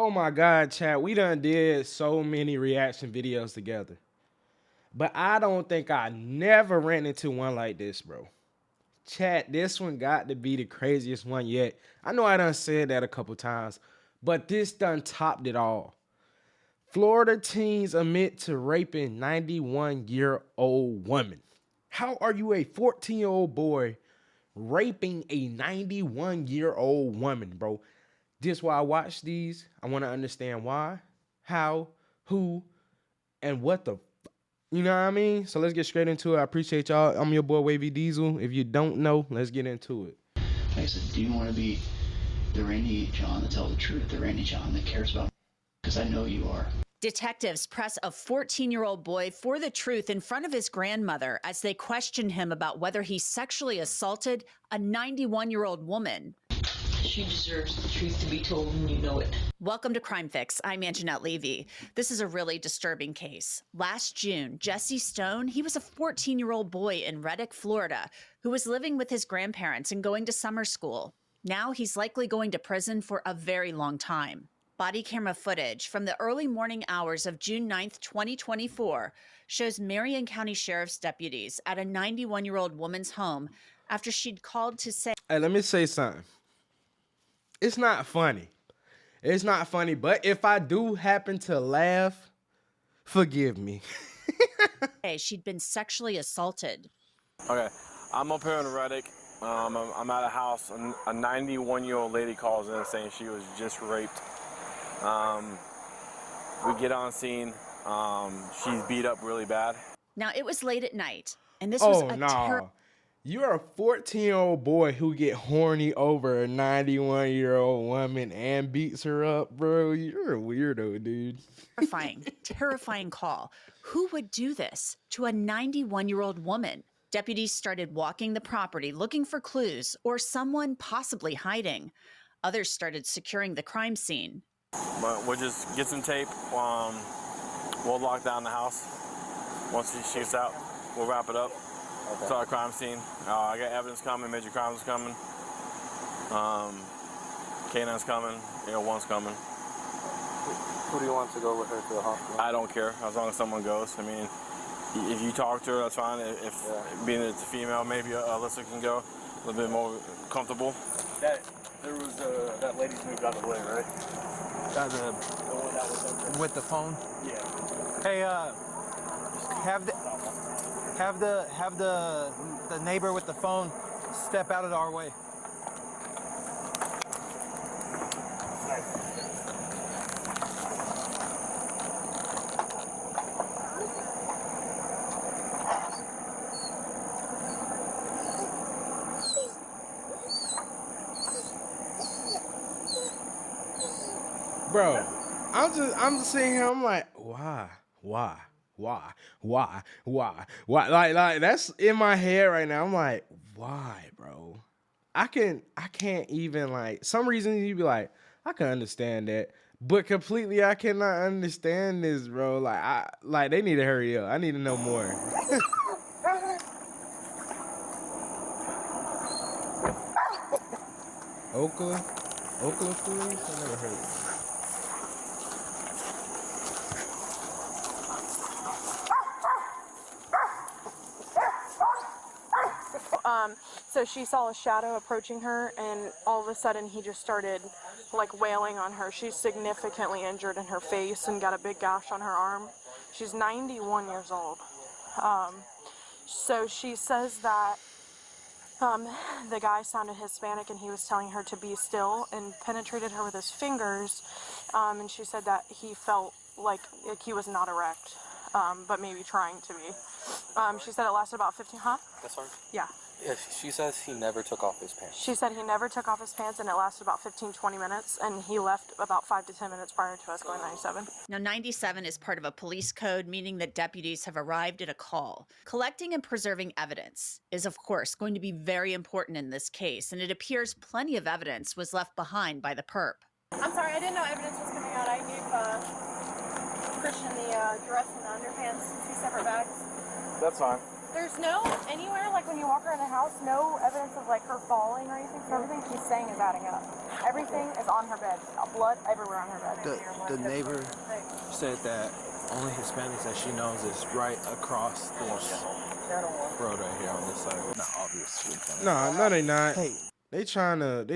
Oh my God, chat. We done did so many reaction videos together. But I don't think I never ran into one like this, bro. Chat, this one got to be the craziest one yet. I know I done said that a couple times, but this done topped it all. Florida teens admit to raping 91-year-old woman. How are you a 14-year-old boy raping a 91-year-old woman, bro? This why I watch these. I want to understand why, how, who, and what the, you know what I mean? So let's get straight into it. I appreciate y'all. I'm your boy Wavy Diesel. If you don't know, let's get into it. I said, do you want to be the Randy John that tells the truth, the Randy John that cares about? Because I know you are. Detectives press a 14-year-old boy for the truth in front of his grandmother as they question him about whether he sexually assaulted a 91-year-old woman. She deserves the truth to be told, and you know it. Welcome to Crime Fix. I'm Anjanette Levy. This is a really disturbing case. Last June, Jesse Stone, he was a 14-year-old boy in Reddick, Florida, who was living with his grandparents and going to summer school. Now he's likely going to prison for a very long time. Body camera footage from the early morning hours of June 9th, 2024 shows Marion County Sheriff's deputies at a 91-year-old woman's home after she'd called to say, Hey, let me say something. It's not funny. It's not funny, but if I do happen to laugh, forgive me. she'd been sexually assaulted. Okay, I'm up here in Reddick. I'm at a house. A 91-year-old lady calls in saying she was just raped. We get on scene. She's beat up really bad. Now, it was late at night, and this was a You're a 14-year-old boy who get horny over a 91-year-old woman and beats her up, bro. You're a weirdo, dude. Terrifying call. Who would do this to a 91-year-old woman? Deputies started walking the property looking for clues or someone possibly hiding. Others started securing the crime scene. But we'll just get some tape. We'll lock down the house. Once she shoots out, we'll wrap it up. Okay. It's our crime scene. I got evidence coming, major crimes coming. K9's coming, one's coming. Who do you want to go with her to the hospital? I don't care, as long as someone goes. I mean, if you talk to her, that's fine. Being it's a female, maybe Alyssa can go a little bit more comfortable. There was that lady's moved out of the way, right? The one that was with the phone. Yeah. Hey, have the neighbor with the phone step out of our way. Bro, I'm just sitting here, I'm like, why? Like that's in my head right now. I'm like, why, bro? I can't even, like, some reasons you be like, I can understand that, but completely I cannot understand this, bro. Like they need to hurry up. I need to know more. Oakland police? I never heard of it. So she saw a shadow approaching her, and all of a sudden he just started like wailing on her. She's significantly injured in her face and got a big gash on her arm. She's 91 years old. So she says that the guy sounded Hispanic and he was telling her to be still and penetrated her with his fingers. And she said that he felt like he was not erect, but maybe trying to be. She said it lasted about 15, That's fine. Yeah. Yeah, she says he never took off his pants. She said he never took off his pants, and it lasted about 15-20 minutes, and he left about 5 to 10 minutes prior to us going 97. Now, 97 is part of a police code, meaning that deputies have arrived at a call. Collecting and preserving evidence is, of course, going to be very important in this case, and it appears plenty of evidence was left behind by the perp. I'm sorry, I didn't know evidence was coming out. I gave Christian the dress and the underpants in 2 separate bags. That's fine. There's no anywhere, like when you walk around the house, no evidence of like her falling or anything. So everything she's saying is adding up. Everything is on her bed. Blood everywhere on her bed. The neighbor said that only Hispanics that she knows is right across this road right here on this side. Not obviously. No, they not. Hey, They trying to.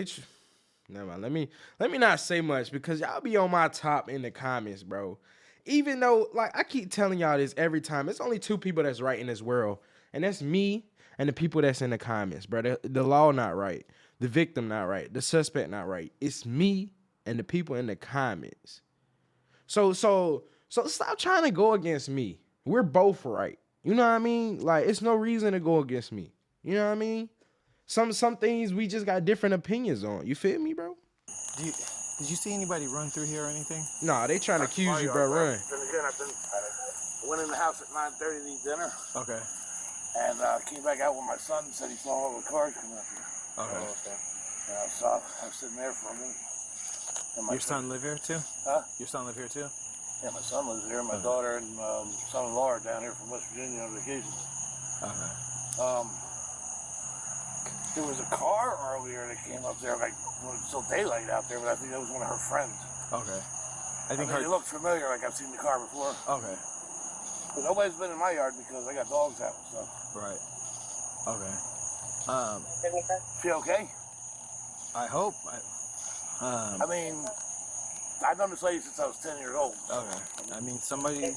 Never mind. Let me not say much because y'all be on my top in the comments, bro. Even though, like, I keep telling y'all this every time, it's only two people that's right in this world, and that's me and the people that's in the comments, bro. The law not right, the victim not right, the suspect not right. It's me and the people in the comments. So stop trying to go against me. We're both right. You know what I mean? Like, it's no reason to go against me. You know what I mean? Some things we just got different opinions on. You feel me, bro? Did you see anybody run through here or anything? Nah, they trying to accuse you, bro. Run. Then again, I went in the house at 9:30 to eat dinner. Okay. And came back out with my son and said he saw all the cars come up here. Okay. And I was sitting there for a minute. And Your son live here too? Huh? Your son live here too? Yeah, my son lives here. My daughter and son-in-law are down here from West Virginia on vacation. Okay. There was a car earlier that came up there, like, when it's still daylight out there, but I think that was one of her friends. Okay. I mean, it looked familiar, like I've seen the car before. Okay. But nobody's been in my yard because I got dogs out and stuff. Right. Okay. She okay? I hope. I mean, I've known this lady since I was 10 years old. Okay. I mean, it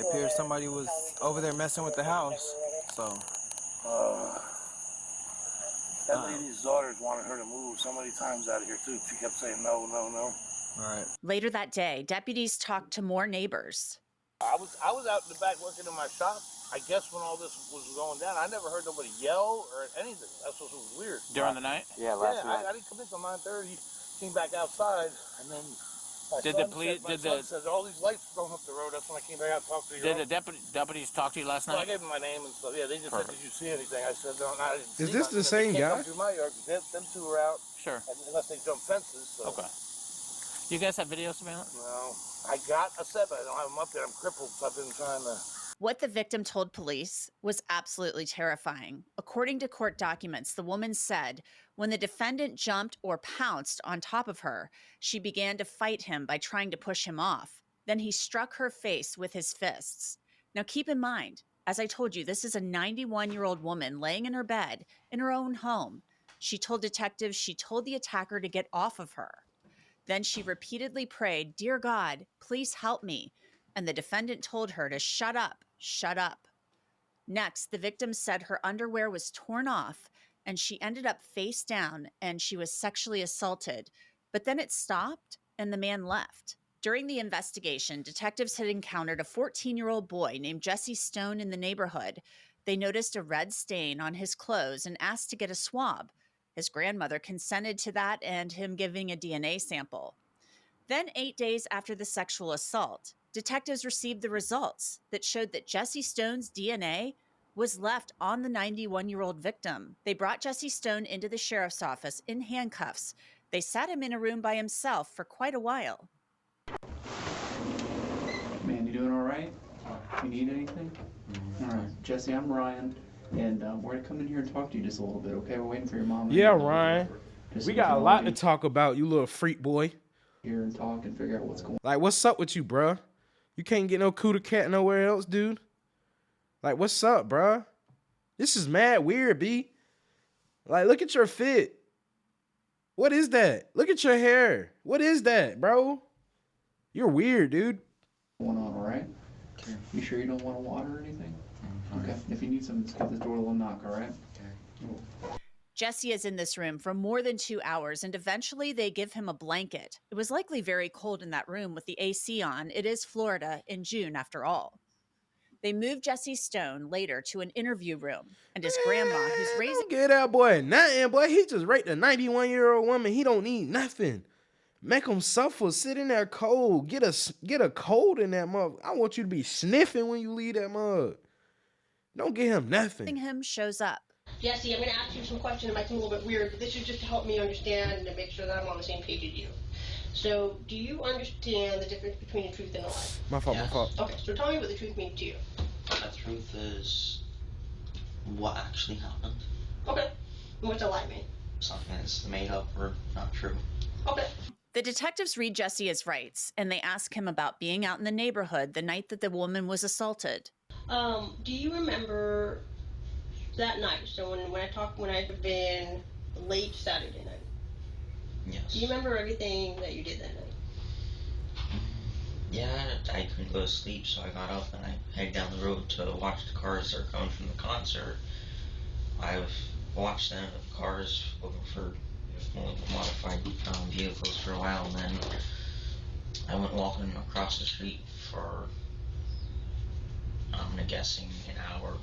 appears somebody was over there messing with the house, so. That lady's daughters wanted her to move so many times out of here, too. She kept saying no, no, no. All right. Later that day, deputies talked to more neighbors. I was out in the back working in my shop. I guess when all this was going down, I never heard nobody yell or anything. That's what was weird. During the night? Yeah, last night. I didn't come in until 9:30. Came back outside, and then my son said all these lights going up the road. That's when I came back out and talked to you. Did the deputies talk to you last night? Well, I gave them my name and stuff. Yeah, they just said, "Did you see anything?" I said, "No, I didn't see Is this nothing." the same They can't guy? come through my yard. Them two are out. Sure. Unless they jump fences. So. Okay. You guys have video surveillance? No, I got a set, but I don't have them up there. I'm crippled, so I've been trying to. What the victim told police was absolutely terrifying. According to court documents, the woman said when the defendant jumped or pounced on top of her, she began to fight him by trying to push him off. Then he struck her face with his fists. Now keep in mind, as I told you, this is a 91-year-old woman laying in her bed in her own home. She told detectives she told the attacker to get off of her. Then she repeatedly prayed, "Dear God, please help me." And the defendant told her to shut up, shut up. Next, the victim said her underwear was torn off and she ended up face down and she was sexually assaulted. But then it stopped and the man left. During the investigation, detectives had encountered a 14-year-old boy named Jesse Stone in the neighborhood. They noticed a red stain on his clothes and asked to get a swab. His grandmother consented to that and him giving a DNA sample. Then 8 days after the sexual assault, detectives received the results that showed that Jesse Stone's DNA was left on the 91-year-old victim. They brought Jesse Stone into the sheriff's office in handcuffs. They sat him in a room by himself for quite a while. Man, you doing all right? You need anything? All right, Jesse, I'm Ryan, and we're gonna come in here and talk to you just a little bit, okay? We're waiting for your mom. Yeah, Ryan. Just We so got you a know, lot to we talk about, you little freak boy. Here and talk and figure out what's going on. Like, what's up with you, bruh? You can't get no cooter cat nowhere else, dude. Like, what's up, bruh? This is mad weird, B. Like, look at your fit. What is that? Look at your hair. What is that, bro? You're weird, dude. Going on, all right? Okay. You sure you don't want water or anything? Okay. If you need something, just give this door a little knock, all right? Okay. Jesse is in this room for more than 2 hours, and eventually they give him a blanket. It was likely very cold in that room with the AC on. It is Florida in June, after all. They moved Jesse Stone later to an interview room, and his grandma, who's raising... Don't get that boy nothing, boy. He just raped a 91-year-old woman. He don't need nothing. Make him suffer. Sit in there cold. Get a cold in that mug. I want you to be sniffing when you leave that mug. Don't get him nothing. Him shows up. Jesse, I'm going to ask you some questions. It might seem a little bit weird, but this is just to help me understand and to make sure that I'm on the same page as you. So, do you understand the difference between the truth and a lie? My fault. Okay, so tell me what the truth means to you. The truth is what actually happened. Okay. What's a lie mean? Something that's made up or not true. Okay. The detectives read Jesse his rights, and they ask him about being out in the neighborhood the night that the woman was assaulted. Do you remember that night? So when I had been late Saturday night. Yes. Do you remember everything that you did that night? Yeah, I couldn't go to sleep, so I got up and I headed down the road to watch the cars that are coming from the concert. I've watched them, the cars looking for modified vehicles for a while, and then I went walking across the street for, I'm guessing, an hour.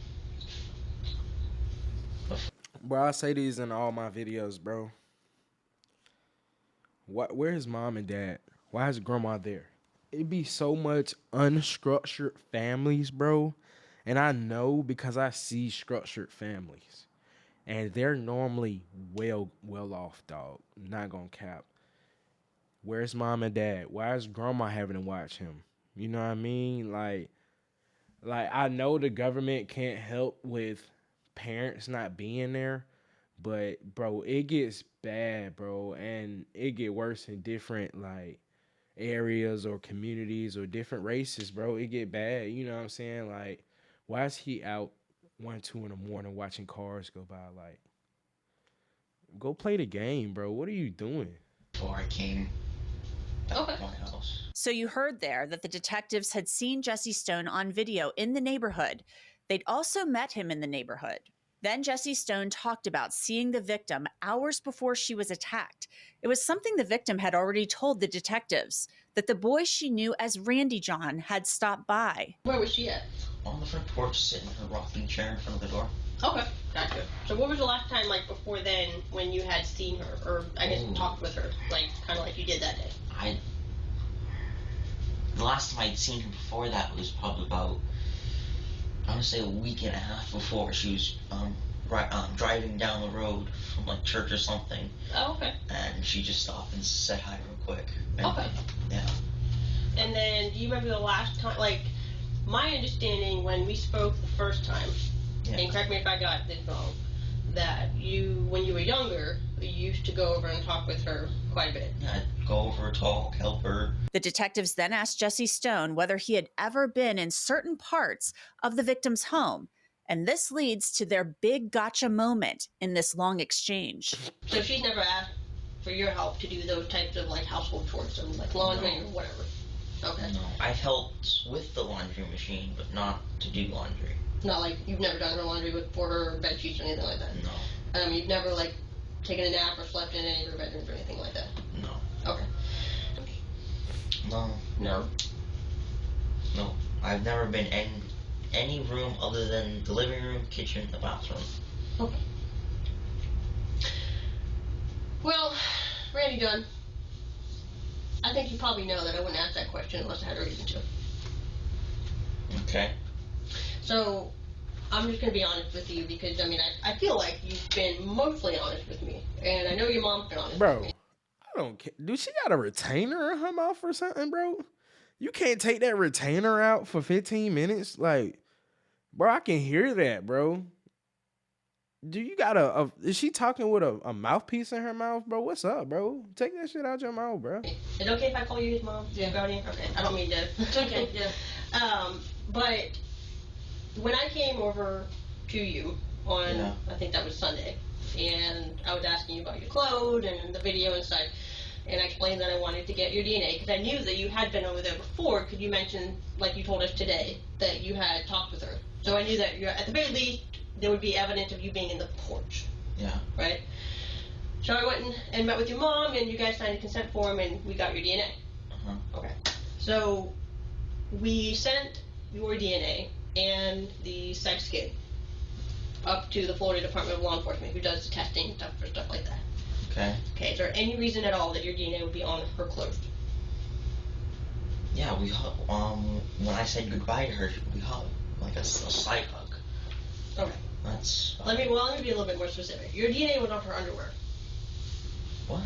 Bro, I say these in all my videos, bro. Where's mom and dad? Why is grandma there? It be so much unstructured families, bro. And I know because I see structured families. And they're normally well off, dog. Not gonna cap. Where's mom and dad? Why is grandma having to watch him? You know what I mean? Like I know the government can't help with parents not being there, but bro, it gets bad, bro, and it get worse in different like areas or communities or different races, bro. It get bad. You know what I'm saying? Like, why is he out 1, 2 in the morning watching cars go by? Like, go play the game, bro. What are you doing? Before I came back to my house. So you heard there that the detectives had seen Jesse Stone on video in the neighborhood. They'd also met him in the neighborhood. Then Jesse Stone talked about seeing the victim hours before she was attacked. It was something the victim had already told the detectives, that the boy she knew as Randy John had stopped by. Where was she at? On the front porch, sitting in her rocking chair in front of the door. Okay, gotcha. So what was the last time, like, before then, when you had seen her, or I guess talked with her, like, kind of like you did that day? The last time I'd seen her before that was probably about, I want to say a week and a half before. She was driving down the road from like church or something. Oh, okay. And she just stopped and said hi real quick. And, okay. Yeah. And then, do you remember the last time, like, my understanding when we spoke the first time, and correct me if I got this wrong, that you, when you were younger, you used to go over and talk with her quite a bit. Yeah, I'd go over, talk, help her. The detectives then asked Jesse Stone whether he had ever been in certain parts of the victim's home. And this leads to their big gotcha moment in this long exchange. So she's never asked for your help to do those types of like household chores, so like laundry or whatever? Okay. No, I've helped with the laundry machine, but not to do laundry. Not like you've never done her laundry for her bed sheets or anything like that? No. You've never like taken a nap or slept in any of her bedrooms or anything like that? No. Okay. No. No? No. I've never been in any room other than the living room, kitchen, the bathroom. Okay. Well, Randy Dunn, I think you probably know that I wouldn't ask that question unless I had a reason to. Okay. So, I'm just going to be honest with you because, I mean, I feel like you've been mostly honest with me. And I know your mom's been honest with me. I don't care. Dude, she got a retainer in her mouth or something, bro? You can't take that retainer out for 15 minutes? Like, bro, I can hear that, bro. Do you got is she talking with a mouthpiece in her mouth, bro? What's up, bro? Take that shit out your mouth, bro. Is it okay if I call you his mom? Yeah. Guardian? Okay, I don't mean to. It's okay, yeah. But when I came over to you on, I think that was Sunday, and I was asking you about your clothes and the video and such, and I explained that I wanted to get your DNA because I knew that you had been over there before because you mentioned, like you told us today, that you had talked with her. So I knew that you're, at the very least, there would be evidence of you being in the porch. Yeah. Right? So I went and met with your mom, and you guys signed a consent form, and we got your DNA. Uh-huh. Okay. So we sent your DNA and the sex kit up to the Florida Department of Law Enforcement, who does the testing and stuff for stuff like that. Okay. Okay, is there any reason at all that your DNA would be on her clothes? Yeah, we when I said goodbye to her, we hugged, like a slight hug. Okay. That's... Let me be a little bit more specific. Your DNA was on her underwear. What?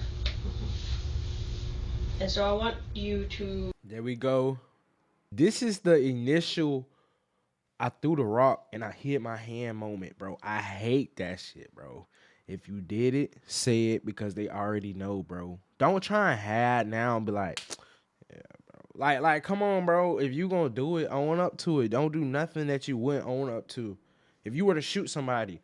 And so I want you to... There we go. This is the initial I threw the rock and I hit my hand moment, bro. I hate that shit, bro. If you did it, say it because they already know, bro. Don't try and hide now and be like, yeah, bro. Like, come on, bro. If you gonna do it, own up to it. Don't do nothing that you wouldn't own up to. If you were to shoot somebody,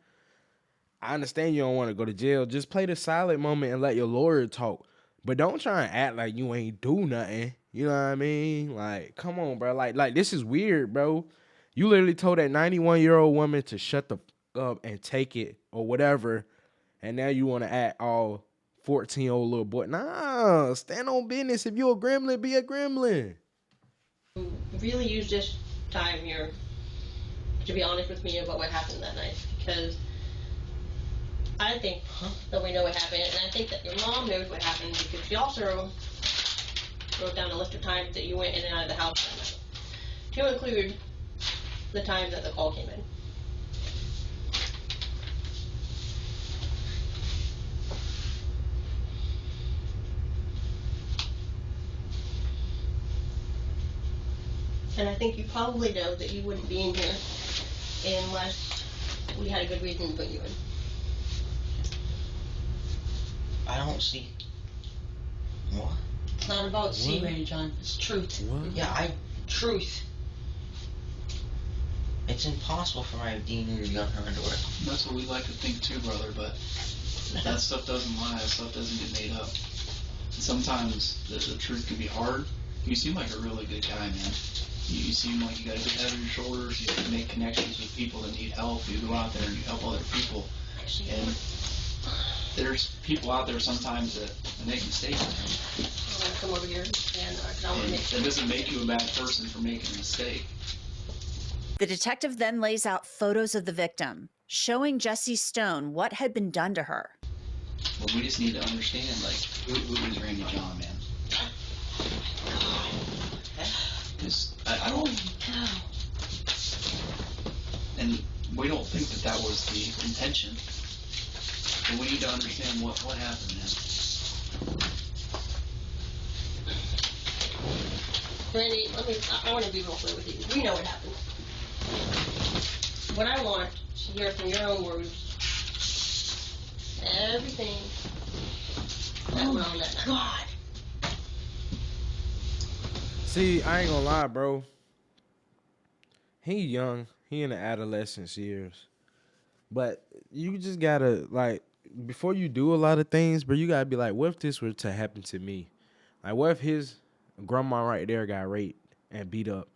I understand you don't want to go to jail. Just play the silent moment and let your lawyer talk. But don't try and act like you ain't do nothing. You know what I mean? Like, come on, bro. Like this is weird, bro. You literally told that 91-year-old woman to shut the fuck up and take it or whatever. And now you want to act all 14-year-old little boy. Nah, stand on business. If you a gremlin, be a gremlin. Really use this time here to be honest with me about what happened that night, because I think that we know what happened, and I think that your mom knows what happened because she also wrote down a list of times that you went in and out of the house that night, to include the time that the call came in. And I think you probably know that you wouldn't be in here unless we had a good reason to put you in. I don't see. What? It's not about C-rated, John. It's truth. What? Yeah, truth. It's impossible for my DNA to be on her underwear. That's what we like to think too, brother, but that stuff doesn't lie, that stuff doesn't get made up. Sometimes the truth can be hard. You seem like a really good guy, man. You seem like you got a good head on your shoulders, you make connections with people that need help, you go out there and you help other people. And there's people out there sometimes that make mistakes. I'm gonna come over here and I want to make sure. That doesn't make you a bad person for making a mistake. The detective then lays out photos of the victim, showing Jessie Stone what had been done to her. Well, we just need to understand, like, who is Randy John, man? Because I don't... And we don't think that was the intention. But we need to understand what happened, man. Randy, I want to be real clear with you. We know what happened. What I want to hear from your own words, everything that went on that night. God. See, I ain't gonna lie, bro. He young. He in the adolescence years. But you just gotta, like, before you do a lot of things, bro, you gotta be like, what if this were to happen to me? Like, what if his grandma right there got raped and beat up?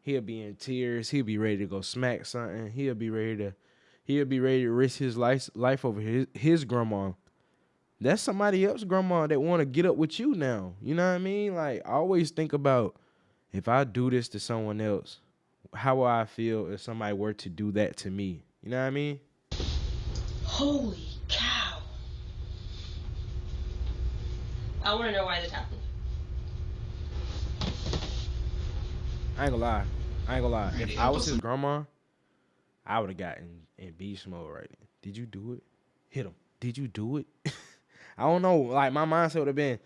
He'll be in tears. He'll be ready to go smack something. He'll be ready to risk his life over his grandma. That's somebody else's grandma that want to get up with you now. You know what I mean? Like, I always think about, if I do this to someone else, how will I feel if somebody were to do that to me? You know what I mean? Holy cow. I want to know why this happened. I ain't gonna lie. If I was his grandma, I would have gotten in beast mode right then. Did you do it? Hit him. Did you do it? I don't know. Like, my mindset would have been,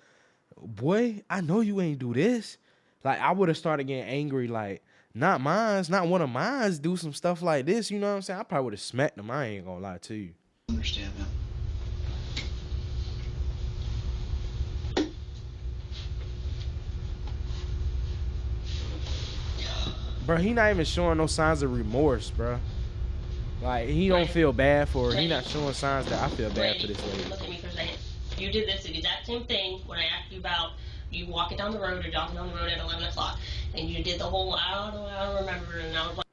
boy, I know you ain't do this. Like, I would have started getting angry. Like, not one of mines do some stuff like this. You know what I'm saying? I probably would have smacked him. I ain't gonna lie to you. Understand, man. Bro, he not even showing no signs of remorse, bro. Like, he don't feel bad for her. He not showing signs that I feel bad for this lady. Look at me for a second. You did this exact same thing when I asked you about you walking down the road or jogging down the road at 11 o'clock. And you did the whole, I don't remember, and I was like,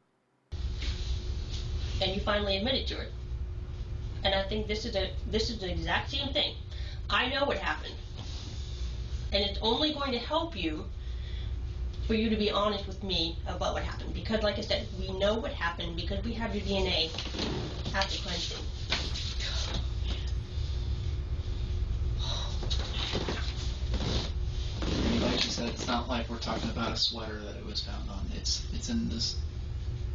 and you finally admitted to it. And I think this is the exact same thing. I know what happened. And it's only going to help you for you to be honest with me about what happened. Because, like I said, we know what happened because we have your DNA at the crime scene. Like you said, it's not like we're talking about a sweater that it was found on. It's in this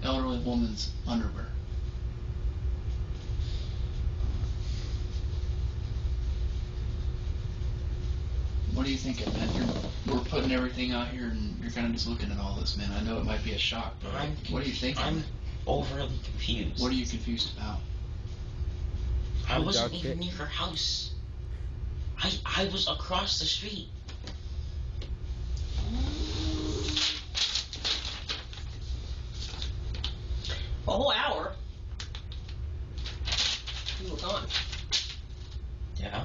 elderly woman's underwear. What are you thinking, man? We're putting everything out here and you're kind of just looking at all this, man. I know it might be a shock, but what are you thinking? overly confused. What are you confused about? I wasn't even near her house. I was across the street. A whole hour. You were gone. Yeah.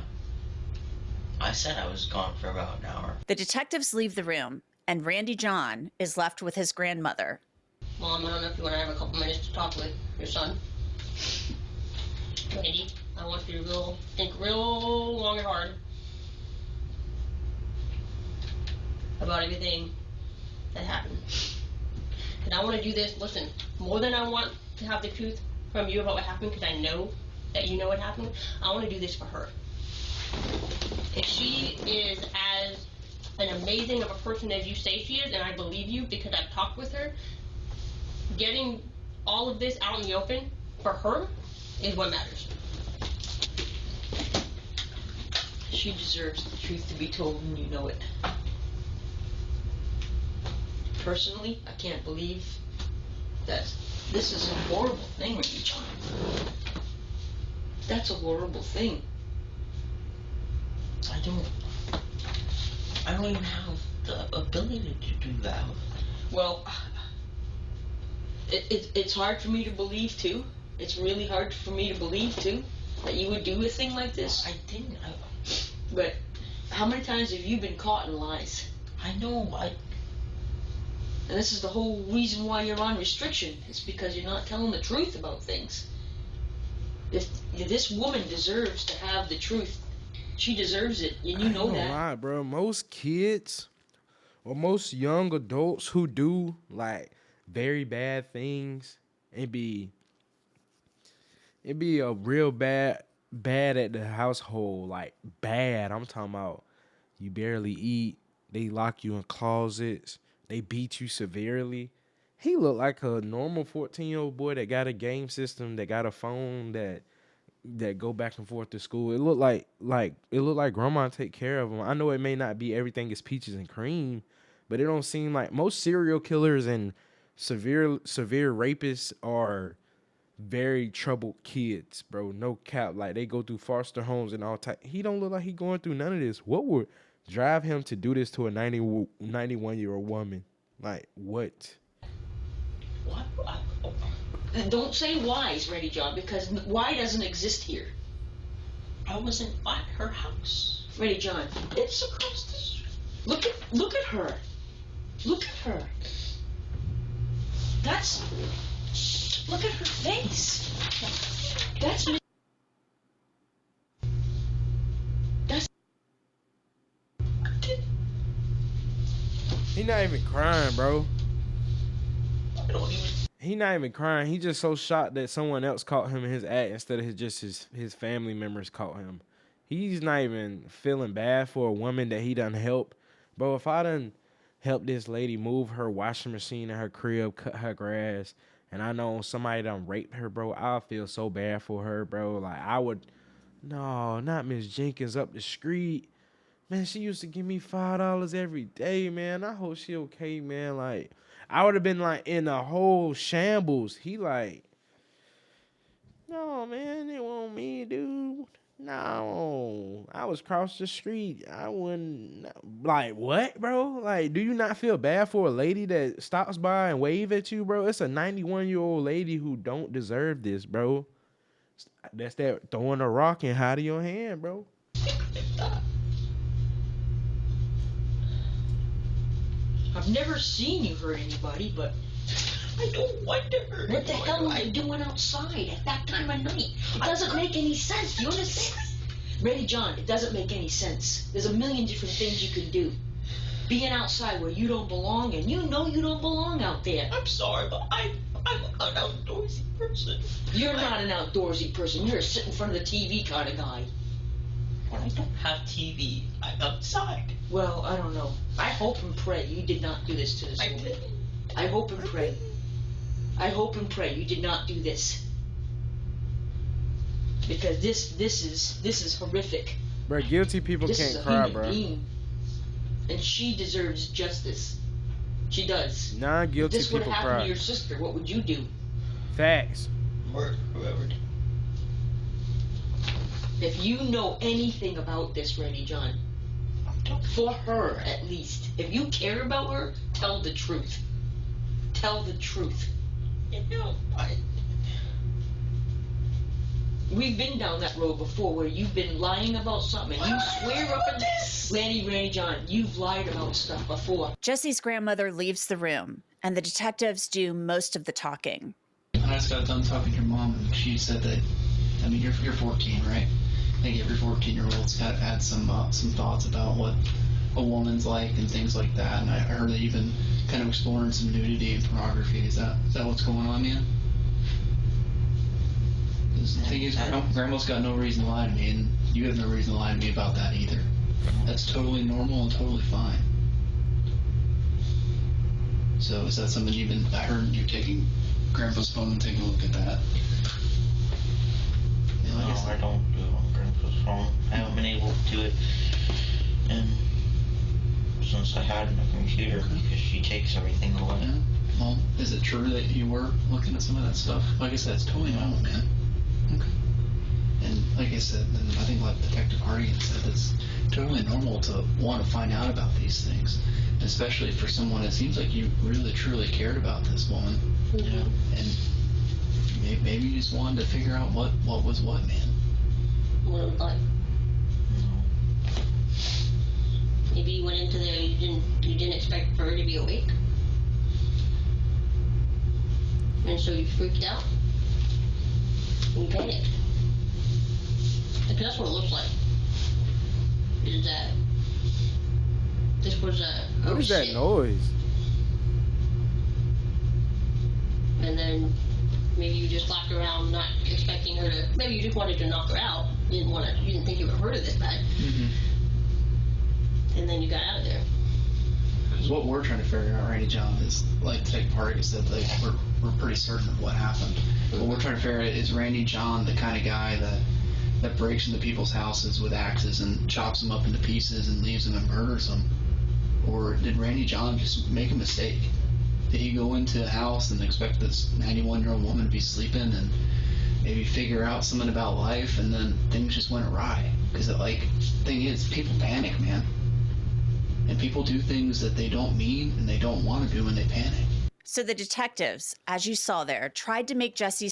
I said I was gone for about an hour. The detectives leave the room, and Randy John is left with his grandmother. Mom, I don't know if you want to have a couple minutes to talk with your son. Randy, I want you to think real long and hard about everything that happened. And I want to do this, listen, more than I want to have the truth from you about what happened, because I know that you know what happened, I want to do this for her. If she is as an amazing of a person as you say she is, and I believe you because I've talked with her, getting all of this out in the open for her is what matters. She deserves the truth to be told, and you know it. Personally, I can't believe that this is a horrible thing with you, John. That's a horrible thing. I don't even have the ability to do that. Well, it's hard for me to believe, too. It's really hard for me to believe, too, that you would do a thing like this. I didn't. But how many times have you been caught in lies? I know. And this is the whole reason why you're on restriction. It's because you're not telling the truth about things. If this woman deserves to have the truth, she deserves it, and you know that. Lie, bro. Most kids or most young adults who do like very bad things, it be a real bad at the household, like bad. I'm talking about you barely eat, they lock you in closets, they beat you severely. He looked like a normal 14-year-old boy that got a game system, that got a phone, that go back and forth to school. It looked like grandma take care of him. I know it may not be everything is peaches and cream, but it don't seem like most serial killers and severe rapists are very troubled kids, bro. No cap. Like, they go through foster homes and all type. He don't look like he going through none of this. What would drive him to do this to a 91-year-old woman? Like, what? What? Don't say why's, Randy John, because why doesn't exist here. I wasn't at her house. Randy John, it's across the street. Look at her. Look at her. Look at her face. He not even crying, bro. He not even crying. He just so shocked that someone else caught him in his act instead of his family members caught him. He's not even feeling bad for a woman that he done help. Bro, if I done help this lady move her washing machine in her crib, cut her grass, and I know somebody done raped her, bro, I'll feel so bad for her, bro. Like, no, not Miss Jenkins up the street. Man, she used to give me $5 every day, man. I hope she okay, man. Like, I would have been, like, in a whole shambles. He like, no, man, it wasn't me, dude. No, I was across the street. I wouldn't, like, what, bro? Like, do you not feel bad for a lady that stops by and wave at you, bro? It's a 91-year-old lady who don't deserve this, bro. That's that throwing a rock and hiding your hand, bro. I've never seen you hurt anybody, but I don't want to hurt. What the hell are you doing outside at that time of night? It doesn't make any sense. Do you understand? Randy John, it doesn't make any sense. There's a million different things you can do. Being outside where you don't belong, and you know you don't belong out there. I'm sorry, but I'm an outdoorsy person. You're not an outdoorsy person. You're a sit in front of the TV kind of guy. Well, I don't have TV. I'm outside. Well, I don't know. I hope and pray you did not do this to this woman. I hope and pray. I hope and pray you did not do this. Because this is horrific. Bro, guilty people can't cry, bro. Being. And she deserves justice. She does. Non-guilty people cry. If this would have happened to your sister, what would you do? Facts. Murder whoever did. If you know anything about this, Randy John, for her at least, if you care about her, tell the truth. Tell the truth. You know, We've been down that road before where you've been lying about something. You swear up and Randy John, you've lied about stuff before. Jesse's grandmother leaves the room, and the detectives do most of the talking. I just got done talking to your mom, and she said that, I mean, you're 14, right? I think every 14-year-old's had some thoughts about what a woman's like and things like that. And I heard that you've been kind of exploring some nudity and pornography. Is that what's going on, man? The thing is, Grandma's got no reason to lie to me, and you have no reason to lie to me about that either. That's totally normal and totally fine. So is that something I heard you're taking Grandpa's phone and taking a look at that? No, I don't do it on Grandpa's phone. I haven't been able to do it since I had a computer because she takes everything away. Yeah. Well, is it true that you were looking at some of that stuff? Like I said, it's totally normal, man. Okay. And like I said, and I think like Detective Hardigan said, it's totally normal to want to find out about these things, especially for someone. It seems like you really truly cared about this woman. Yeah. And maybe you just wanted to figure out what was what, man. What it was like. Maybe you went into there, you didn't expect for her to be awake. And so you freaked out. And you panicked. Because that's what it looks like. Is that this was a What is that noise? And then maybe you just laughed around not expecting her to, maybe you just wanted to knock her out. You didn't think you would hurt her this bad. Mm-hmm. And then you got out of there. Because what we're trying to figure out, Randy John, is like Detective Hardigan said, like we're pretty certain of what happened. What we're trying to figure out is Randy John the kind of guy that breaks into people's houses with axes and chops them up into pieces and leaves them and murders them? Or did Randy John just make a mistake? Did he go into a house and expect this 91-year-old woman to be sleeping and maybe figure out something about life, and then things just went awry? Because the thing is, people panic, man. And people do things that they don't mean and they don't want to do when they panic. So the detectives, as you saw there, tried to make Jesse.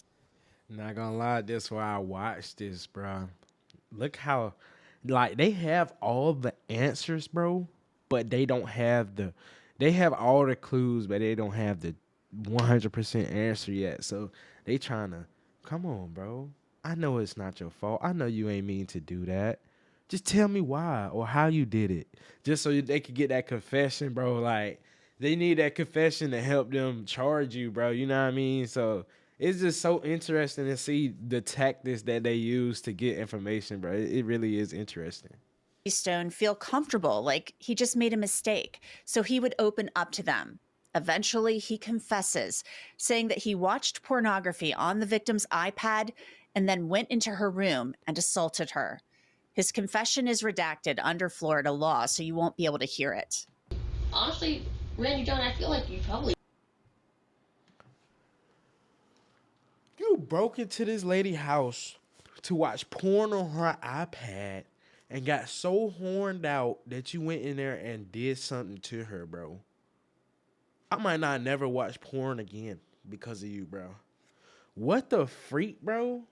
Not gonna lie, this why I watched this, bro. Look how, like, they have all the answers, bro, but they don't have they have all the clues, but they don't have the 100% answer yet. So they trying to, come on, bro. I know it's not your fault. I know you ain't mean to do that. Just tell me why or how you did it. Just so they could get that confession, bro. Like, they need that confession to help them charge you, bro. You know what I mean? So it's just so interesting to see the tactics that they use to get information, bro. It really is interesting. Stone feel comfortable, like he just made a mistake. So he would open up to them. Eventually, he confesses, saying that he watched pornography on the victim's iPad and then went into her room and assaulted her. His confession is redacted under Florida law, so you won't be able to hear it. Honestly, Randy John, I feel like you probably... You broke into this lady's house to watch porn on her iPad and got so horned out that you went in there and did something to her, bro. I might not never watch porn again because of you, bro. What the freak, bro?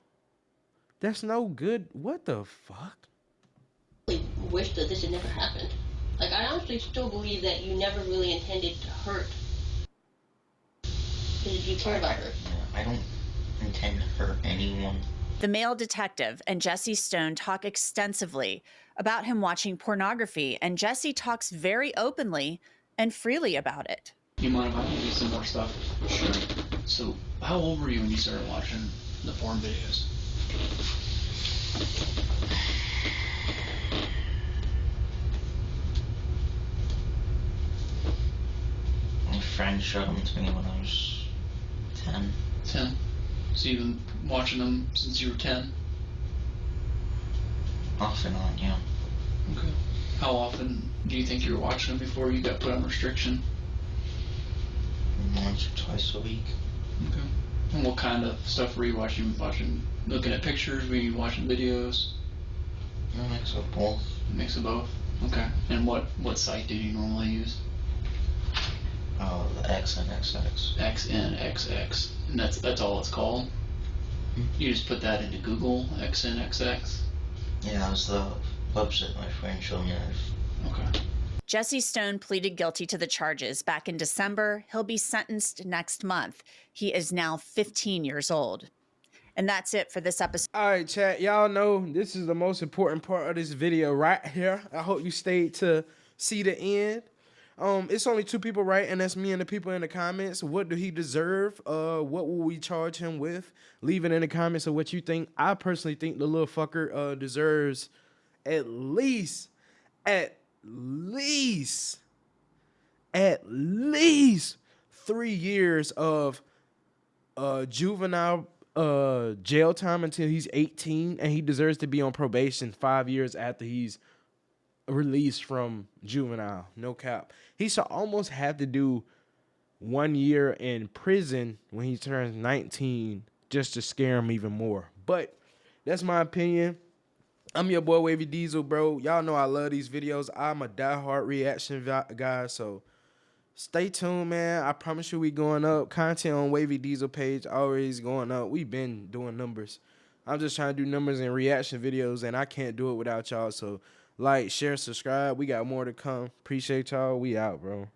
That's no good. What the fuck? I wish that this had never happened. Like, I honestly still believe that you never really intended to hurt. Because you care about her. I don't intend to hurt anyone. The male detective and Jesse Stone talk extensively about him watching pornography, and Jesse talks very openly and freely about it. You mind if I do some more stuff? Sure. So, how old were you when you started watching the porn videos? My friend showed them to me when I was 10. 10? So you've been watching them since you were 10? Off and on, yeah. Okay. How often do you think you were watching them before you got put on restriction? Once or twice a week. Okay. And what kind of stuff were you watching? Looking at pictures? Were you watching videos? A mix of both. A mix of both. Okay. And what site do you normally use? The XNXX. XNXX. And that's all it's called? You just put that into Google, XNXX? Yeah, that was the website my friend showed me. Okay. Jesse Stone pleaded guilty to the charges back in December. He'll be sentenced next month. He is now 15 years old. And that's it for this episode. All right, chat. Y'all know this is the most important part of this video right here. I hope you stayed to see the end. It's only 2 people, right? And that's me and the people in the comments. What do he deserve? What will we charge him with? Leave it in the comments of what you think. I personally think the little fucker deserves at least 3 years of juvenile jail time until he's 18, and he deserves to be on probation 5 years after he's released from juvenile. No cap. He should almost have to do 1 year in prison when he turns 19 just to scare him even more. But that's my opinion. I'm your boy Wavy Diesel, bro. Y'all know I love these videos. I'm a diehard reaction guy, so stay tuned, man. I promise you we going up. Content on Wavy Diesel page always going up. We've been doing numbers. I'm just trying to do numbers and reaction videos, and I can't do it without y'all. So like, share, subscribe. We got more to come. Appreciate y'all. We out, bro.